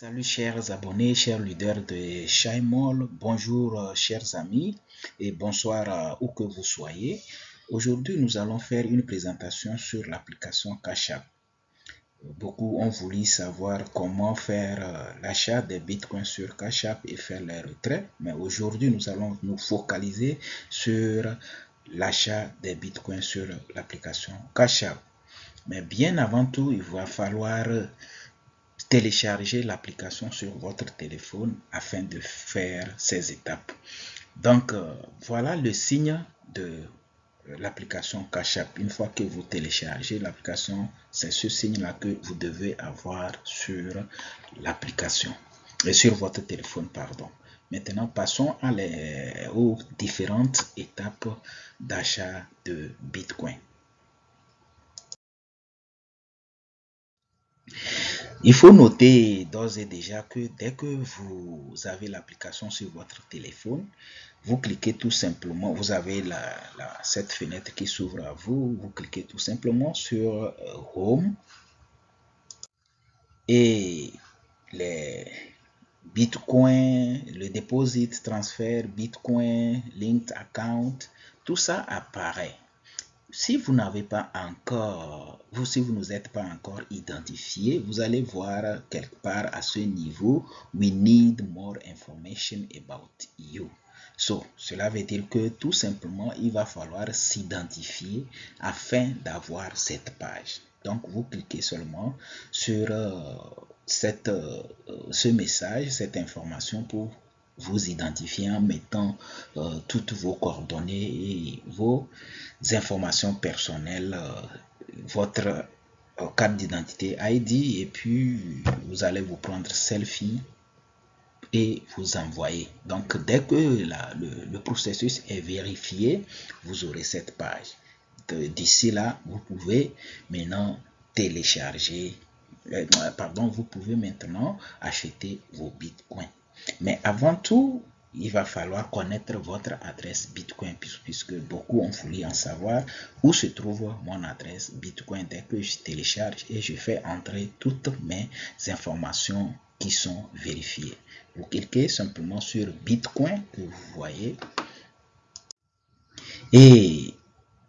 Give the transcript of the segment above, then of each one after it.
Salut chers abonnés, chers leaders de Shaimol, bonjour chers amis et bonsoir où que vous soyez. Aujourd'hui nous allons faire une présentation sur l'application Cash App. Beaucoup ont voulu savoir comment faire l'achat des bitcoins sur Cash App et faire les retraits, mais aujourd'hui nous allons nous focaliser sur l'achat des bitcoins sur l'application Cash App. Mais bien avant tout, il va falloir télécharger l'application sur votre téléphone afin de faire ces étapes. Donc, voilà le signe de l'application Cash App. Une fois que vous téléchargez l'application, c'est ce signe-là que vous devez avoir sur l'application et sur votre téléphone, pardon. Maintenant, passons aux différentes étapes d'achat de Bitcoin. Il faut noter d'ores et déjà que dès que vous avez l'application sur votre téléphone, vous cliquez tout simplement, vous avez cette fenêtre qui s'ouvre à vous, vous cliquez tout simplement sur Home et les Bitcoin, le deposit, transfert, Bitcoin, linked account, tout ça apparaît. Si vous n'avez pas encore, si vous ne êtes pas encore identifié, vous allez voir quelque part à ce niveau, we need more information about you. Cela veut dire que tout simplement, il va falloir s'identifier afin d'avoir cette page. Donc, vous cliquez seulement sur ce message, cette information pour vous identifier en mettant toutes vos coordonnées et vos informations personnelles, votre carte d'identité ID, et puis vous allez vous prendre selfie et vous envoyer. Donc dès que le processus est vérifié, vous aurez cette page. D'ici là, vous pouvez maintenant télécharger, vous pouvez maintenant acheter vos bitcoins. Mais avant tout, il va falloir connaître votre adresse Bitcoin puisque beaucoup ont voulu en savoir où se trouve mon adresse Bitcoin. Dès que je télécharge et je fais entrer toutes mes informations qui sont vérifiées. Vous cliquez simplement sur Bitcoin que vous voyez et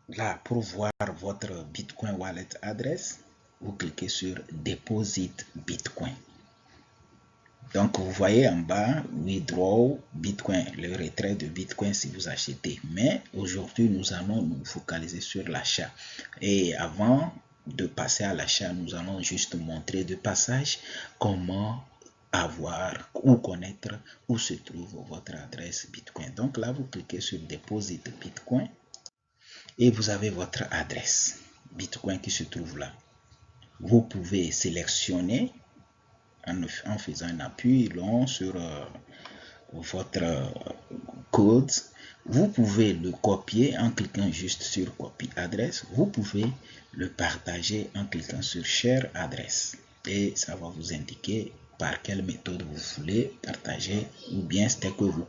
là, pour voir votre Bitcoin Wallet adresse, vous cliquez sur Deposit Bitcoin. Donc, vous voyez en bas, Withdraw Bitcoin, le retrait de Bitcoin si vous achetez. Mais aujourd'hui, nous allons nous focaliser sur l'achat. Et avant de passer à l'achat, nous allons juste montrer de passage comment avoir ou connaître où se trouve votre adresse Bitcoin. Donc là, vous cliquez sur Deposit Bitcoin et vous avez votre adresse Bitcoin qui se trouve là. Vous pouvez sélectionner en faisant un appui long sur votre code. Vous pouvez le copier en cliquant juste sur copie adresse. Vous pouvez le partager en cliquant sur share adresse et ça va vous indiquer par quelle méthode vous voulez partager, ou bien c'est que vous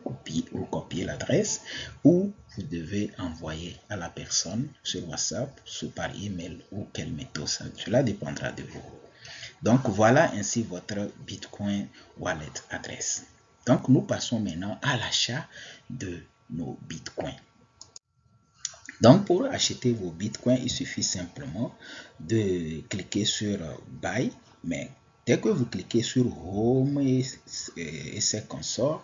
copiez l'adresse ou vous devez envoyer à la personne sur WhatsApp, par email ou quelle méthode. Cela dépendra de vous. Donc voilà ainsi votre Bitcoin Wallet adresse. Donc nous passons maintenant à l'achat de nos Bitcoins. Donc pour acheter vos Bitcoins, il suffit simplement de cliquer sur Buy. Mais dès que vous cliquez sur Home et ses consorts,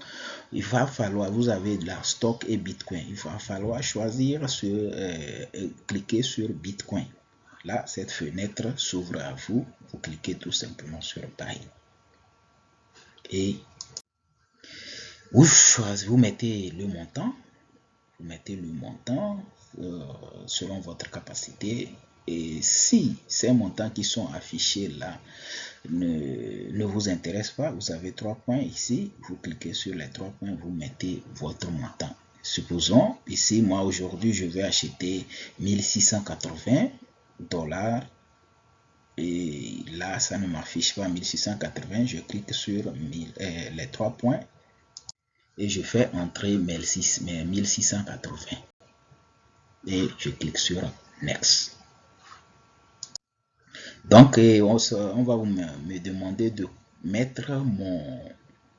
il va falloir, vous avez de la stock et Bitcoin. Il va falloir choisir cliquer sur Bitcoin. Là, cette fenêtre s'ouvre à vous. Vous cliquez tout simplement sur Buy. Et vous mettez le montant. Vous mettez le montant selon votre capacité. Et si ces montants qui sont affichés là ne vous intéressent pas, vous avez 3 points ici. Vous cliquez sur les 3 points, vous mettez votre montant. Supposons, ici, moi aujourd'hui, je vais acheter 1680 $. Et là, ça ne m'affiche pas 1680. Je clique sur les 3 points et je fais entrer 1680. Et je clique sur Next. Donc, on va me demander de mettre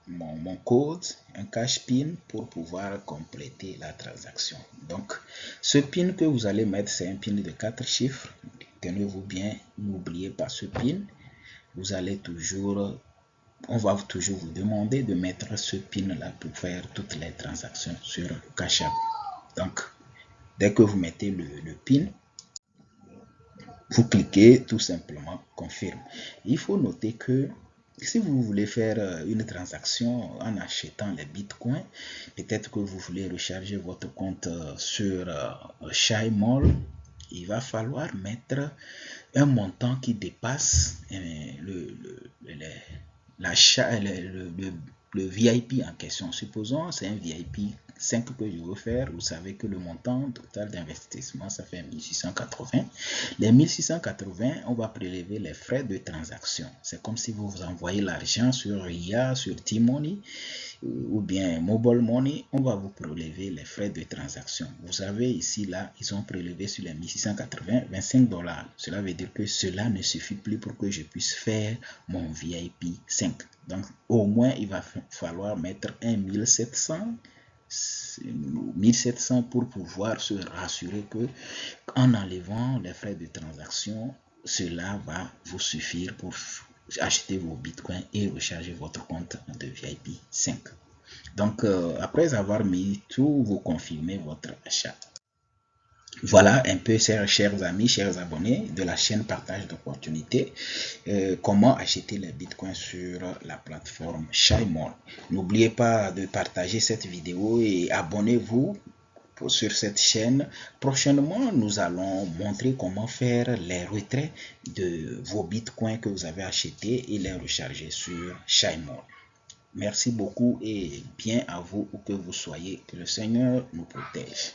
mon code, un cache PIN pour pouvoir compléter la transaction. Donc, ce PIN que vous allez mettre, c'est un PIN de 4 chiffres. Tenez-vous bien, n'oubliez pas ce PIN. Vous allez toujours, on va toujours vous demander de mettre ce PIN là pour faire toutes les transactions sur Cash App. Donc, dès que vous mettez le PIN, vous cliquez tout simplement confirme. Il faut noter que si vous voulez faire une transaction en achetant les bitcoins, peut-être que vous voulez recharger votre compte sur ShyMall, il va falloir mettre un montant qui dépasse le VIP en question. Supposons c'est un VIP 5 que je veux faire. Vous savez que le montant total d'investissement, ça fait 1680. Les 1680, on va prélever les frais de transaction. C'est comme si vous envoyez l'argent sur RIA, sur T-Money ou bien Mobile Money, on va vous prélever les frais de transaction. Vous savez ici, là, ils ont prélevé sur les 1680, $25. Cela veut dire que cela ne suffit plus pour que je puisse faire mon VIP 5. Donc, au moins, il va falloir mettre 1700 pour pouvoir se rassurer que en enlevant les frais de transaction, cela va vous suffire pour acheter vos bitcoins et recharger votre compte de VIP 5. Donc, après avoir mis tout, vous confirmez votre achat. Voilà un peu, chers amis, chers abonnés de la chaîne Partage d'opportunités, comment acheter les bitcoins sur la plateforme ShyMall. N'oubliez pas de partager cette vidéo et abonnez-vous sur cette chaîne. Prochainement, nous allons montrer comment faire les retraits de vos bitcoins que vous avez achetés et les recharger sur ShyMall. Merci beaucoup et bien à vous où que vous soyez. Que le Seigneur nous protège.